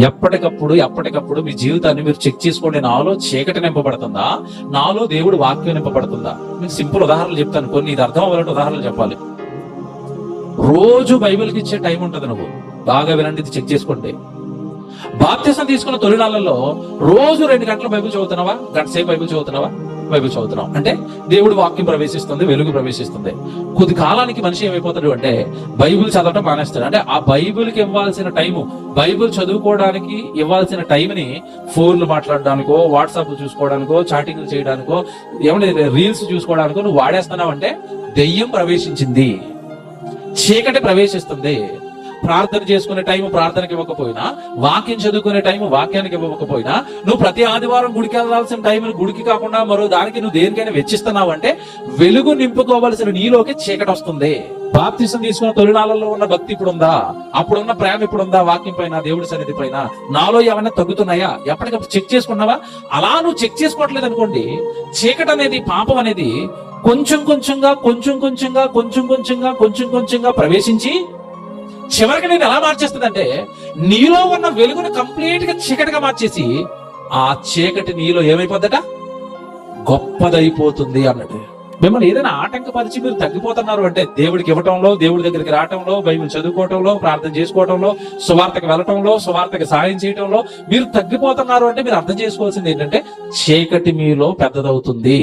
ఎప్పటికప్పుడు మీ జీవితాన్ని మీరు చెక్ చేసుకోండి. నాలో చీకటి నింపబడుతుందా, నాలో దేవుడు వాక్యం నింపబడుతుందా? మీకు సింపుల్ ఉదాహరణలు చెప్తాను కొన్ని, ఇది అర్థం అవ్వాలంటే ఉదాహరణలు చెప్పాలి. రోజు బైబిల్కి ఇచ్చే టైం ఉంటుంది, నువ్వు బాగా వినండి, ఇది చెక్ చేసుకోండి. బాప్తిసం తీసుకున్న తొలినాళ్ళలో రోజు 2 గంటలు బైబిల్ చదువుతున్నావా, గంట సేపు బైబిల్ చదువుతున్నావా? బైబిల్ చదువుతున్నావు అంటే దేవుడు వాక్యం ప్రవేశిస్తుంది, వెలుగు ప్రవేశిస్తుంది. కొద్ది కాలానికి మనిషి ఏమైపోతాడు అంటే బైబిల్ చదవటం మానేస్తాడు. అంటే ఆ బైబిల్కి ఇవ్వాల్సిన టైము, బైబిల్ చదువుకోవడానికి ఇవ్వాల్సిన టైంని ఫోన్లు మాట్లాడడానికో, వాట్సాప్ చూసుకోవడానికో, చాటింగ్లు చేయడానికో, ఏమంటే రీల్స్ చూసుకోవడానికో నువ్వు వాడేస్తున్నావు. అంటే దెయ్యం ప్రవేశించింది, చీకటి ప్రవేశిస్తుంది. ప్రార్థన చేసుకునే టైం ప్రార్థనకి ఇవ్వకపోయినా, వాక్యం చదువుకునే టైం వాక్యానికి ఇవ్వకపోయినా, నువ్వు ప్రతి ఆదివారం గుడికి వెళ్ళాల్సిన టైం గుడికి కాకుండా మరో దానికి నువ్వు దేనికైనా వెచ్చిస్తున్నావు అంటే వెలుగు నింపుకోవలసిన నీలోకి చీకటి వస్తుంది. బాప్తిసం తీసుకున్న తొలినాళ్ళలో ఉన్న భక్తి ఇప్పుడు ఉందా? అప్పుడున్న ప్రేమ ఇప్పుడు ఉందా? వాక్యం పైన, దేవుడి సన్నిధి పైన నాలో ఏమైనా తగ్గుతున్నాయా? ఎప్పటికప్పుడు చెక్ చేసుకున్నావా? అలా నువ్వు చెక్ చేసుకోవట్లేదు అనుకోండి, చీకటి అనేది, పాపం అనేది కొంచెం కొంచెంగా ప్రవేశించి చివరికి నేను ఎలా మార్చేస్తుందంటే నీలో ఉన్న వెలుగును కంప్లీట్ గా చీకటిగా మార్చేసి ఆ చీకటి నీలో ఏమైపోద్దట, గొప్పదైపోతుంది అన్నట్టు. మిమ్మల్ని ఏదైనా ఆటంకపరిచి మీరు తగ్గిపోతున్నారు అంటే దేవుడికి ఇవ్వటంలో, దేవుడి దగ్గరికి రావటంలో, బైబిల్ చదువుకోవటంలో, ప్రార్థన చేసుకోవటంలో, సువార్తకు వెళ్ళటంలో, సువార్తకు సాయం చేయటంలో మీరు తగ్గిపోతున్నారు అంటే మీరు అర్థం చేసుకోవాల్సింది ఏంటంటే చీకటి మీలో పెద్దదవుతుంది.